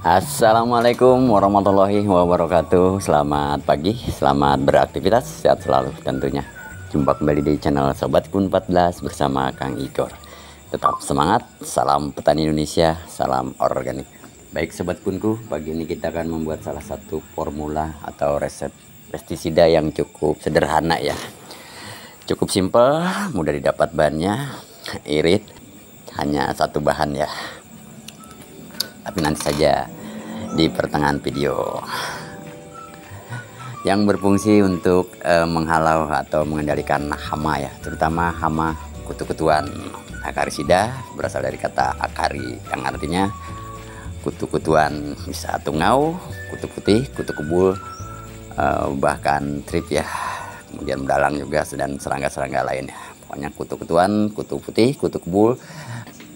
Assalamualaikum warahmatullahi wabarakatuh. Selamat pagi, selamat beraktivitas, sehat selalu tentunya. Jumpa kembali di channel Sobat Kebun 14 bersama Kang Igor. Tetap semangat, salam petani Indonesia, salam organik. Baik Sobat Kebunku, pagi ini kita akan membuat salah satu formula atau resep pestisida yang cukup sederhana ya. Cukup simpel, mudah didapat bahannya, irit, hanya satu bahan ya. Tapi nanti saja di pertengahan video, yang berfungsi untuk menghalau atau mengendalikan hama ya, terutama hama kutu-kutuan. Akarisida berasal dari kata akari yang artinya kutu-kutuan, bisa tungau, kutu putih, kutu kebul, bahkan trip ya, kemudian bedalang juga, dan serangga-serangga lainnya. Pokoknya kutu-kutuan, kutu putih, kutu kebul.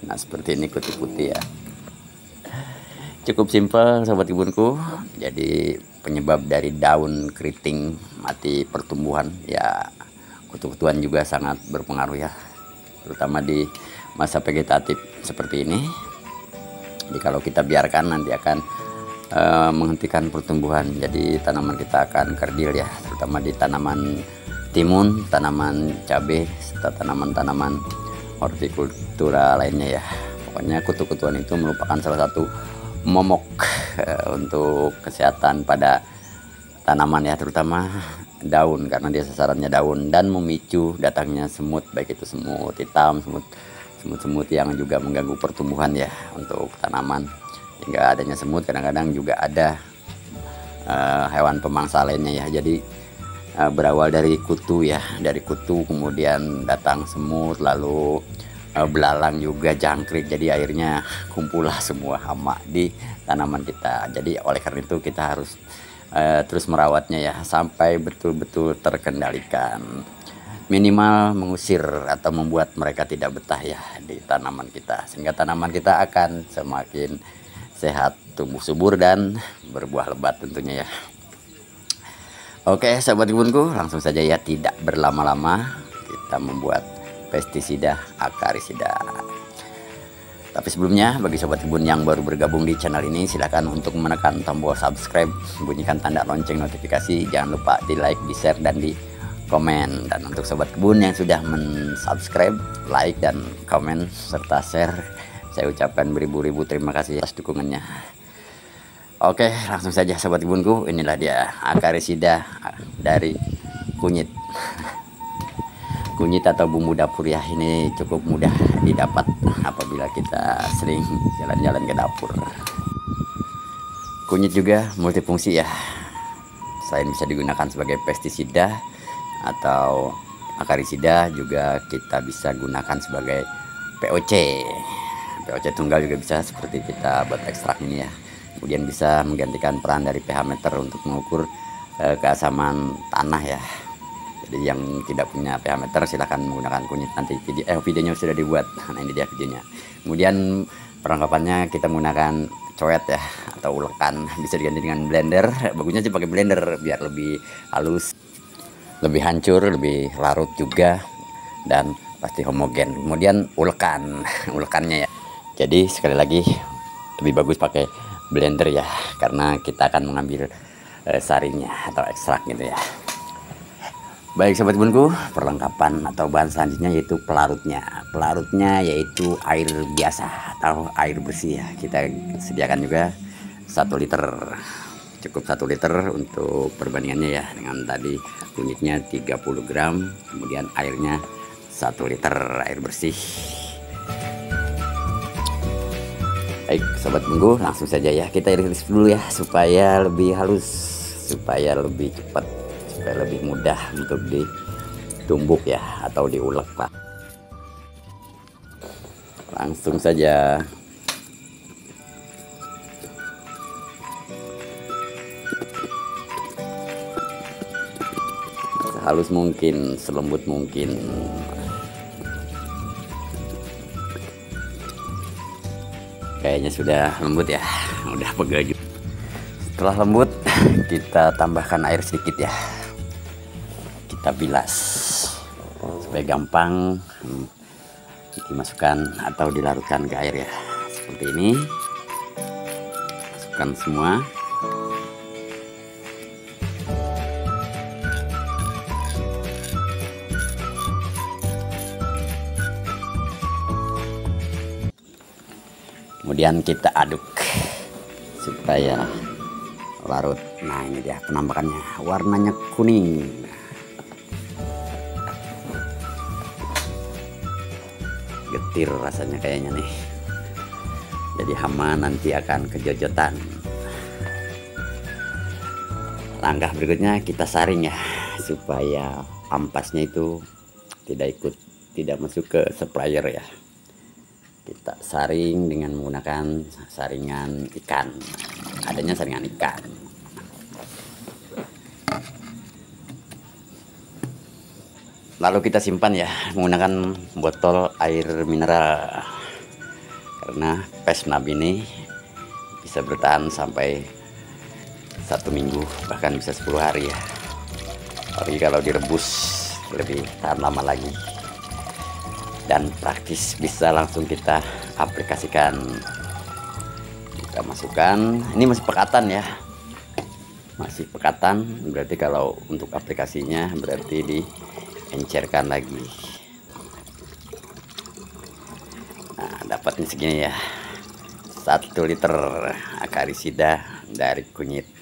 Nah seperti ini kutu putih ya. Cukup simpel Sobat Kebunku. Jadi penyebab dari daun keriting, mati pertumbuhan ya, kutu-kutuan juga sangat berpengaruh ya, terutama di masa vegetatif seperti ini. Jadi kalau kita biarkan nanti akan menghentikan pertumbuhan. Jadi tanaman kita akan kerdil ya, terutama di tanaman timun, tanaman cabai, serta tanaman-tanaman hortikultura lainnya ya. Pokoknya kutu-kutuan itu merupakan salah satu momok untuk kesehatan pada tanaman ya, terutama daun, karena dia sasarannya daun dan memicu datangnya semut, baik itu semut hitam, semut yang juga mengganggu pertumbuhan ya untuk tanaman. Hingga adanya semut, kadang-kadang juga ada hewan pemangsa lainnya ya. Jadi berawal dari kutu ya, dari kutu kemudian datang semut, lalu belalang juga, jangkrik. Jadi akhirnya kumpullah semua hama di tanaman kita. Jadi oleh karena itu kita harus terus merawatnya ya, sampai betul-betul terkendalikan. Minimal mengusir atau membuat mereka tidak betah ya di tanaman kita, sehingga tanaman kita akan semakin sehat, tumbuh subur dan berbuah lebat tentunya ya. Oke Sobat Kebunku, langsung saja ya, tidak berlama-lama kita membuat pestisida akarisida. Tapi sebelumnya, bagi Sobat Kebun yang baru bergabung di channel ini, silahkan untuk menekan tombol subscribe, bunyikan tanda lonceng notifikasi, jangan lupa di like, di share, dan di komen. Dan untuk Sobat Kebun yang sudah mensubscribe, like, dan komen, serta share, saya ucapkan beribu-ribu terima kasih atas dukungannya. Oke, langsung saja Sobat Kebunku, inilah dia akarisida dari kunyit. Kunyit atau bumbu dapur ya, ini cukup mudah didapat apabila kita sering jalan-jalan ke dapur. Kunyit juga multifungsi ya, selain bisa digunakan sebagai pestisida atau akarisida, juga kita bisa gunakan sebagai POC. POC tunggal juga bisa, seperti kita buat ekstrak ini ya. Kemudian bisa menggantikan peran dari pH meter untuk mengukur keasaman tanah ya. Jadi yang tidak punya pH meter silahkan menggunakan kunyit. Nanti videonya sudah dibuat. Nah ini dia videonya. Kemudian perlengkapannya kita menggunakan coet ya, atau ulekan. Bisa diganti dengan blender. Bagusnya sih pakai blender biar lebih halus, lebih hancur, lebih larut juga, dan pasti homogen. Kemudian ulekan, ulekannya ya. Jadi sekali lagi lebih bagus pakai blender ya, karena kita akan mengambil sarinya atau ekstrak gitu ya. Baik Sobat Kebunku, perlengkapan atau bahan selanjutnya yaitu pelarutnya. Pelarutnya yaitu air biasa atau air bersih ya. Kita sediakan juga 1 liter. Cukup 1 liter untuk perbandingannya ya, dengan tadi kunyitnya 30 gram, kemudian airnya 1 liter air bersih. Baik Sobat Kebunku, langsung saja ya kita iris dulu ya, supaya lebih halus, supaya lebih cepat, supaya lebih mudah untuk ditumbuk ya, atau diulek Pak. Langsung saja. Sehalus mungkin, selembut mungkin. Kayaknya sudah lembut ya, udah pegel juga. Setelah lembut, kita tambahkan air sedikit ya. Kita bilas supaya gampang dimasukkan atau dilarutkan ke air ya, seperti ini. masukkan semua. Kemudian kita aduk supaya larut. Nah, ini dia penampakannya, warnanya kuning. Getir rasanya kayaknya nih. Jadi hama nanti akan kejojotan. Langkah berikutnya kita saring ya, supaya ampasnya itu tidak masuk ke supplier ya. Kita saring dengan menggunakan saringan ikan. Adanya saringan ikan. Lalu kita simpan ya menggunakan botol air mineral. Karena pesnab ini bisa bertahan sampai 1 minggu, bahkan bisa 10 hari ya. Apalagi kalau direbus lebih tahan lama lagi. Dan praktis, bisa langsung kita aplikasikan. Kita masukkan, ini masih pekatan ya, masih pekatan, berarti kalau untuk aplikasinya berarti diencerkan lagi. Nah, dapatnya segini ya, 1 liter akarisida dari kunyit.